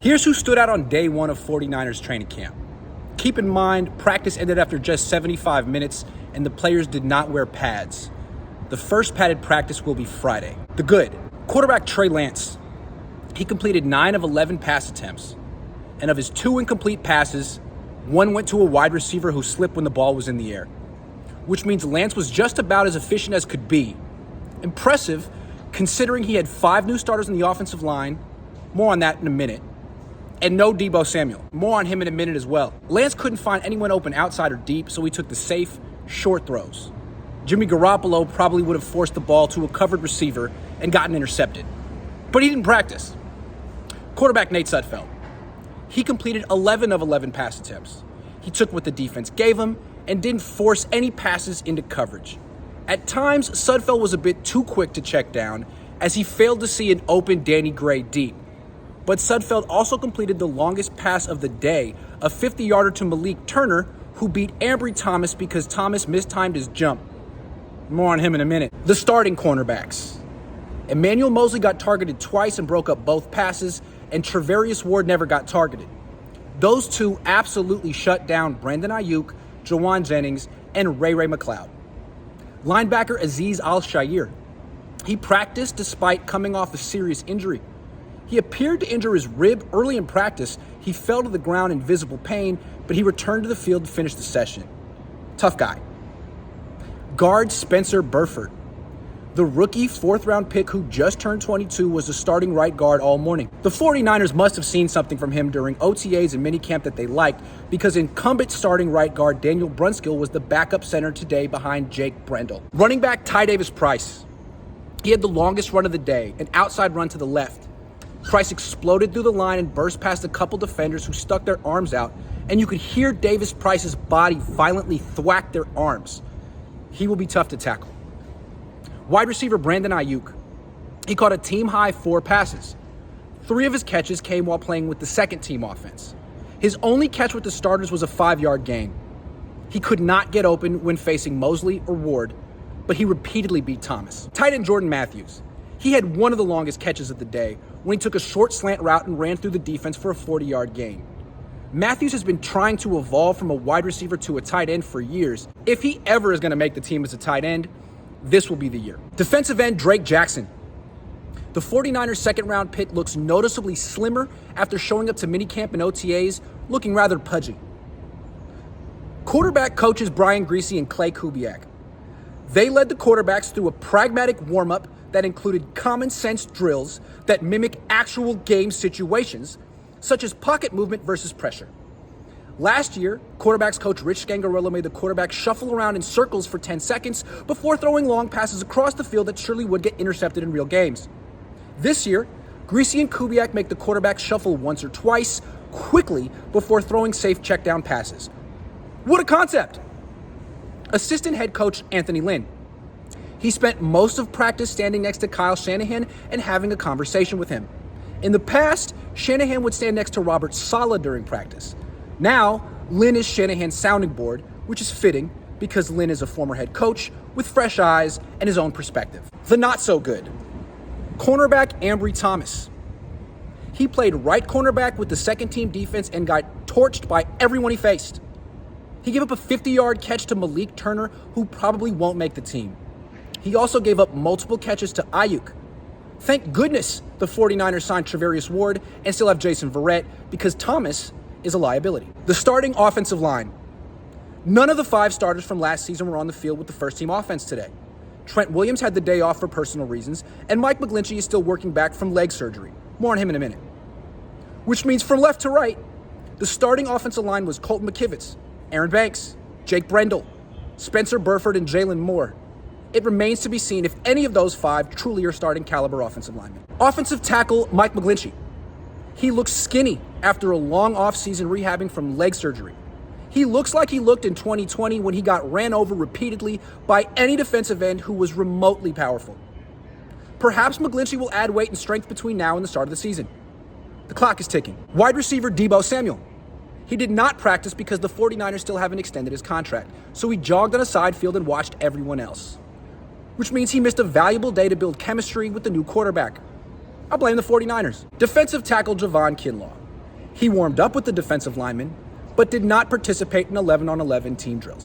Here's who stood out on day one of 49ers training camp. Keep in mind, practice ended after just 75 minutes, and the players did not wear pads. The first padded practice will be Friday. The good, quarterback Trey Lance. He completed 9 of 11 pass attempts, and of his 2 incomplete passes, 1 went to a wide receiver who slipped when the ball was in the air, which means Lance was just about as efficient as could be. Impressive, considering he had 5 new starters in the offensive line, more on that in a minute, and no Deebo Samuel. More on him in a minute as well. Lance couldn't find anyone open outside or deep, so he took the safe, short throws. Jimmy Garoppolo probably would have forced the ball to a covered receiver and gotten intercepted, but he didn't practice. Quarterback Nate Sudfeld. He completed 11 of 11 pass attempts. He took what the defense gave him and didn't force any passes into coverage. At times, Sudfeld was a bit too quick to check down as he failed to see an open Danny Gray deep. But Sudfeld also completed the longest pass of the day, a 50-yarder to Malik Turner, who beat Ambry Thomas because Thomas mistimed his jump. More on him in a minute. The starting cornerbacks. Emmanuel Mosley got targeted twice and broke up both passes, and Travarius Ward never got targeted. Those two absolutely shut down Brandon Eyuk, Jawan Jennings, and Ray McLeod. Linebacker Azeez Al-Shaair. He practiced despite coming off a serious injury. He appeared to injure his rib early in practice. He fell to the ground in visible pain, but he returned to the field to finish the session. Tough guy. Guard Spencer Burford. The rookie 4th-round pick who just turned 22 was the starting right guard all morning. The 49ers must have seen something from him during OTAs and minicamp that they liked, because incumbent starting right guard Daniel Brunskill was the backup center today behind Jake Brendel. Running back Ty Davis Price. He had the longest run of the day, an outside run to the left. Price exploded through the line and burst past a couple defenders who stuck their arms out, and you could hear Davis Price's body violently thwack their arms. He will be tough to tackle. Wide receiver Brandon Eyuk. He caught a team-high 4 passes. 3 of his catches came while playing with the second-team offense. His only catch with the starters was a 5-yard gain. He could not get open when facing Mosley or Ward, but he repeatedly beat Thomas. Tight end Jordan Matthews. He had one of the longest catches of the day when he took a short slant route and ran through the defense for a 40-yard gain. Matthews has been trying to evolve from a wide receiver to a tight end for years. If he ever is going to make the team as a tight end, this will be the year. Defensive end Drake Jackson. The 49ers second-round pick looks noticeably slimmer after showing up to minicamp and OTAs looking rather pudgy. Quarterback coaches Brian Griese and Clay Kubiak. They led the quarterbacks through a pragmatic warm-up that included common sense drills that mimic actual game situations, such as pocket movement versus pressure. Last year, quarterbacks coach Rich Scangarello made the quarterback shuffle around in circles for 10 seconds before throwing long passes across the field that surely would get intercepted in real games. This year, Griese and Kubiak make the quarterback shuffle once or twice, quickly, before throwing safe check-down passes. What a concept! Assistant head coach Anthony Lynn. He spent most of practice standing next to Kyle Shanahan and having a conversation with him. In the past, Shanahan would stand next to Robert Saleh during practice. Now, Lynn is Shanahan's sounding board, which is fitting because Lynn is a former head coach with fresh eyes and his own perspective. The not-so-good. Cornerback Ambry Thomas. He played right cornerback with the second-team defense and got torched by everyone he faced. He gave up a 50-yard catch to Malik Turner, who probably won't make the team. He also gave up multiple catches to Eyuk. Thank goodness the 49ers signed Travarius Ward and still have Jason Verrett because Thomas is a liability. The starting offensive line. None of the 5 starters from last season were on the field with the first-team offense today. Trent Williams had the day off for personal reasons, and Mike McGlinchey is still working back from leg surgery. More on him in a minute. Which means from left to right, the starting offensive line was Colton McKivitz, Aaron Banks, Jake Brendel, Spencer Burford, and Jalen Moore. It remains to be seen if any of those 5 truly are starting caliber offensive linemen. Offensive tackle Mike McGlinchey. He looks skinny after a long offseason rehabbing from leg surgery. He looks like he looked in 2020 when he got ran over repeatedly by any defensive end who was remotely powerful. Perhaps McGlinchey will add weight and strength between now and the start of the season. The clock is ticking. Wide receiver Deebo Samuel. He did not practice because the 49ers still haven't extended his contract, so he jogged on a side field and watched everyone else, which means he missed a valuable day to build chemistry with the new quarterback. I blame the 49ers. Defensive tackle Javon Kinlaw. He warmed up with the defensive linemen, but did not participate in 11-on-11 team drills.